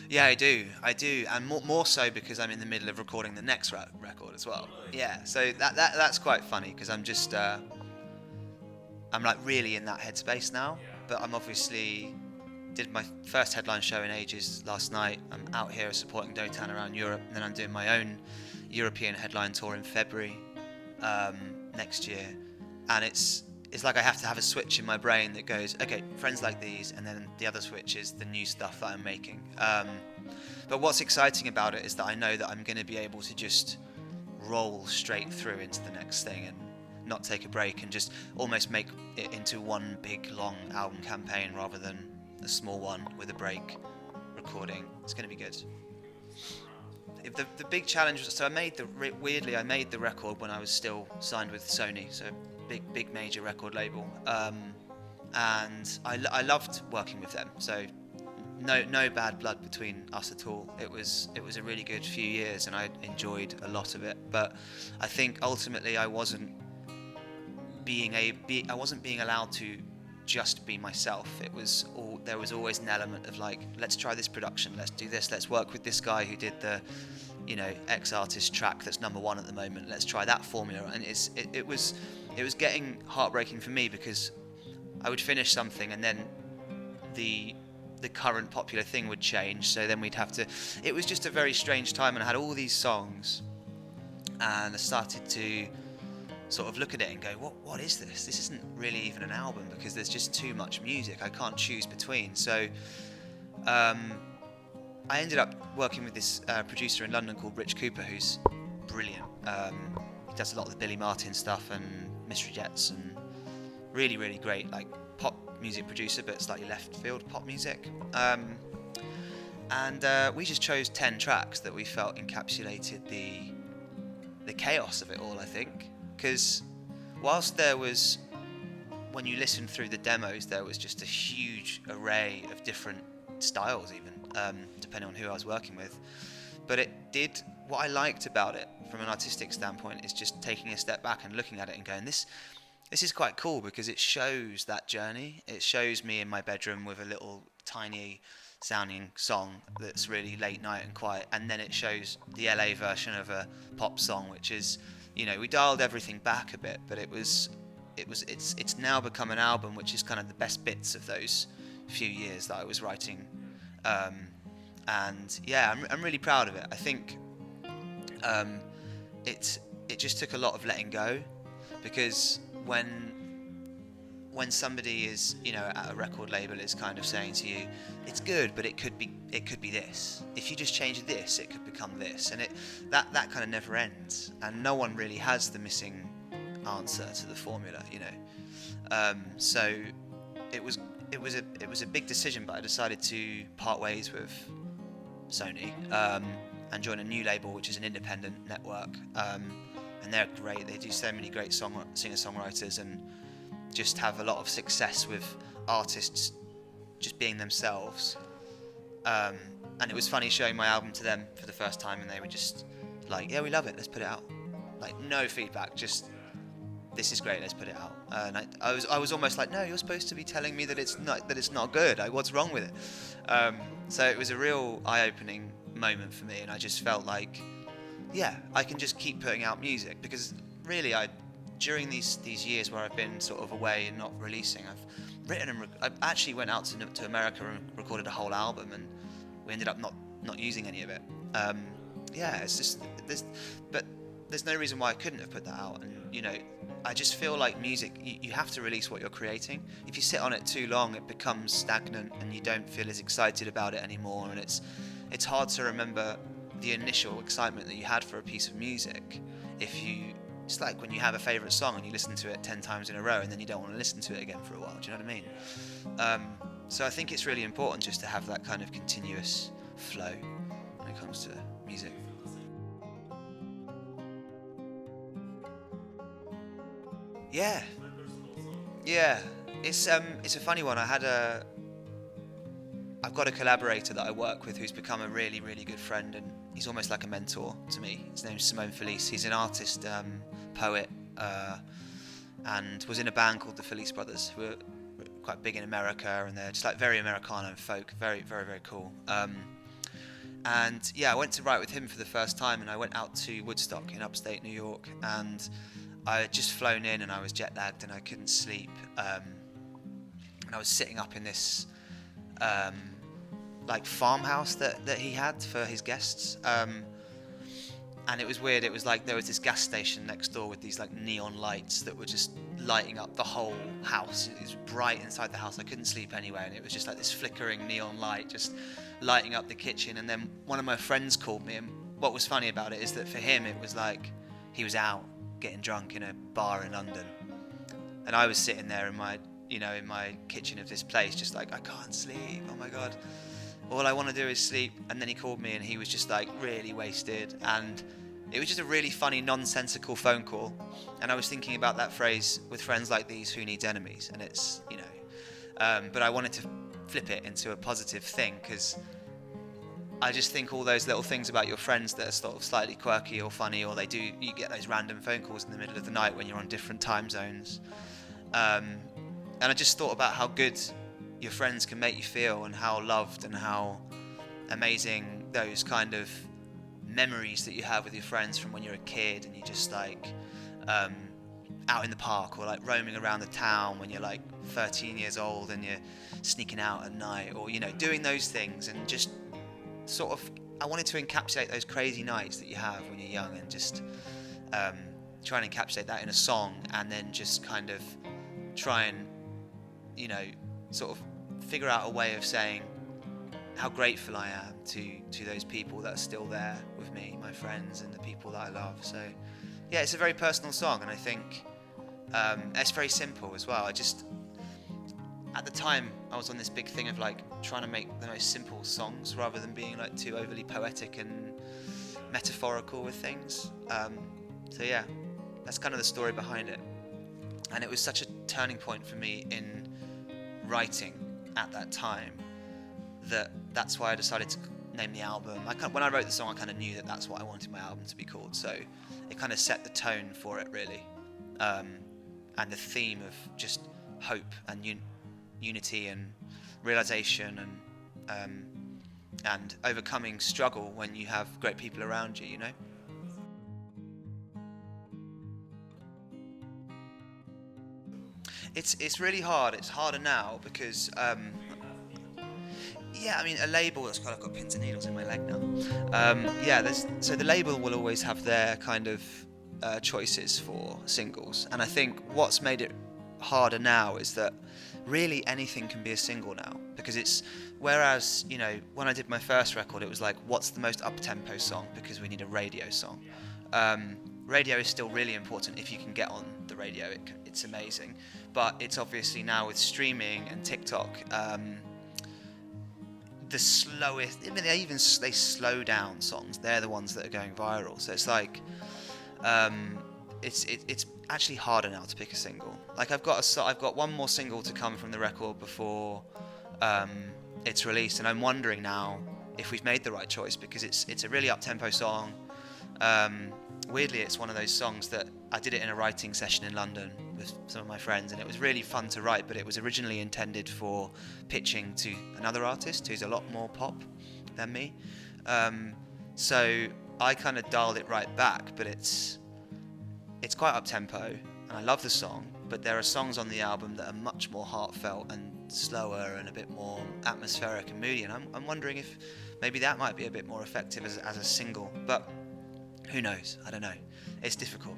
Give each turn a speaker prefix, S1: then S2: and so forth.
S1: Yeah, I do, and more so because I'm in the middle of recording the next record as well. Yeah, so that's quite funny because I'm like really in that headspace now, but I'm obviously did my first headline show in ages last night. I'm out here supporting Dotan around Europe, and then I'm doing my own European headline tour in February um, next year, and it's like I have to have a switch in my brain that goes, okay, friends like these, and then the other switch is the new stuff that I'm making. But what's exciting about it is that I know that I'm going to be able to just roll straight through into the next thing and not take a break and just almost make it into one big long album campaign rather than a small one with a break recording. It's going to be good. The big challenge was, so weirdly I made the record when I was still signed with Sony, so big major record label, and I loved working with them, so no bad blood between us at all. It was a really good few years and I enjoyed a lot of it, but I think ultimately I wasn't being allowed to just be myself. There was always an element of like, let's try this production, let's do this, let's work with this guy who did the X artist track that's #1 at the moment, let's try that formula. And it was getting heartbreaking for me because I would finish something and then the current popular thing would change, so then we'd have to, it was just a very strange time, and I had all these songs and I started to sort of look at it and go, what is this? This isn't really even an album because there's just too much music. I can't choose between. So I ended up working with this producer in London called Rich Cooper, who's brilliant. He does a lot of the Billy Martin stuff and Mystery Jets, and really, really great, like pop music producer, but slightly left field pop music. And we just chose 10 tracks that we felt encapsulated the chaos of it all, I think. Because whilst there was, when you listen through the demos, there was just a huge array of different styles even, depending on who I was working with. But what I liked about it from an artistic standpoint is just taking a step back and looking at it and going, this is quite cool because it shows that journey. It shows me in my bedroom with a little tiny sounding song that's really late night and quiet, and then it shows the LA version of a pop song, which is, we dialed everything back a bit, but it's now become an album which is kind of the best bits of those few years that I was writing, and yeah, I'm really proud of it. I think it just took a lot of letting go, because when somebody is, at a record label is kind of saying to you, it's good, but it could be this. If you just change this, it could become this, and that kind of never ends, and no one really has the missing answer to the formula, So it was a big decision, but I decided to part ways with Sony and join a new label, which is an independent network, and they're great. They do so many great singer-songwriters and just have a lot of success with artists just being themselves. And it was funny showing my album to them for the first time, and they were just like, yeah, we love it, let's put it out. Like, no feedback, just, this is great, let's put it out. And I was almost like, no, you're supposed to be telling me that it's not good. Like, what's wrong with it? So it was a real eye-opening moment for me, and I just felt like, yeah, I can just keep putting out music, because really, during these years where I've been sort of away and not releasing, I've written and I actually went out to America and recorded a whole album, and we ended up not using any of it. Yeah, it's just but there's no reason why I couldn't have put that out. And I just feel like music, you have to release what you're creating. If you sit on it too long, it becomes stagnant, and you don't feel as excited about it anymore. And it's hard to remember the initial excitement that you had for a piece of music. It's like when you have a favourite song and you listen to it 10 times in a row, and then you don't want to listen to it again for a while. Do you know what I mean? So I think it's really important just to have that kind of continuous flow when it comes to music. Yeah, it's a funny one. I've got a collaborator that I work with who's become a really, really good friend, and he's almost like a mentor to me. His name's Simone Felice. He's an artist, poet, and was in a band called the Felice Brothers, who are quite big in America, and they're just like very Americana folk, very, very, very cool. And yeah, I went to write with him for the first time, and I went out to Woodstock in upstate New York, and I had just flown in and I was jet lagged and I couldn't sleep. And I was sitting up in this like farmhouse that he had for his guests. And it was weird. It was like there was this gas station next door with these like neon lights that were just lighting up the whole house. It was bright inside the house. I couldn't sleep anywhere, and it was just like this flickering neon light just lighting up the kitchen. And then one of my friends called me, and what was funny about it is that for him it was like he was out getting drunk in a bar in London, and I was sitting there in my kitchen of this place just like, I can't sleep, oh my god, all I want to do is sleep. And then he called me and he was just like really wasted, and it was just a really funny nonsensical phone call. And I was thinking about that phrase, with friends like these, who needs enemies? And it's, but I wanted to flip it into a positive thing, because I just think all those little things about your friends that are sort of slightly quirky or funny, or you get those random phone calls in the middle of the night when you're on different time zones. And I just thought about how good your friends can make you feel, and how loved and how amazing those kind of memories that you have with your friends from when you're a kid, and you're just like out in the park, or like roaming around the town when you're like 13 years old and you're sneaking out at night, or doing those things. And just sort of, I wanted to encapsulate those crazy nights that you have when you're young, and just try and encapsulate that in a song, and then just kind of try and sort of figure out a way of saying how grateful I am to those people that are still there with me, my friends and the people that I love. So yeah, it's a very personal song, and I think it's very simple as well. At the time I was on this big thing of like trying to make the most simple songs rather than being like too overly poetic and metaphorical with things. So yeah, that's kind of the story behind it. And it was such a turning point for me in writing at that time that's why I decided to name the album. When I wrote the song, I kind of knew that that's what I wanted my album to be called, so it kind of set the tone for it really, and the theme of just hope and unity and realization and overcoming struggle when you have great people around you, It's really hard. It's harder now because a label that's kind of got pins and needles in my leg now. So the label will always have their kind of choices for singles, and I think what's made it harder now is that really anything can be a single now, because whereas when I did my first record, it was like, what's the most up-tempo song, because we need a radio song. Radio is still really important. If you can get on the radio, it's amazing, but it's obviously now with streaming and TikTok, the slowest, they slow down songs, they're the ones that are going viral. So it's like it's actually harder now to pick a single. Like I've got one more single to come from the record before it's released, and I'm wondering now if we've made the right choice, because it's a really up-tempo song. Weirdly, it's one of those songs that I did it in a writing session in London with some of my friends, and it was really fun to write, but it was originally intended for pitching to another artist who's a lot more pop than me. So I kind of dialed it right back, but it's quite up-tempo, and I love the song, but there are songs on the album that are much more heartfelt and slower and a bit more atmospheric and moody, and I'm wondering if maybe that might be a bit more effective as a single, but who knows? I don't know. It's difficult.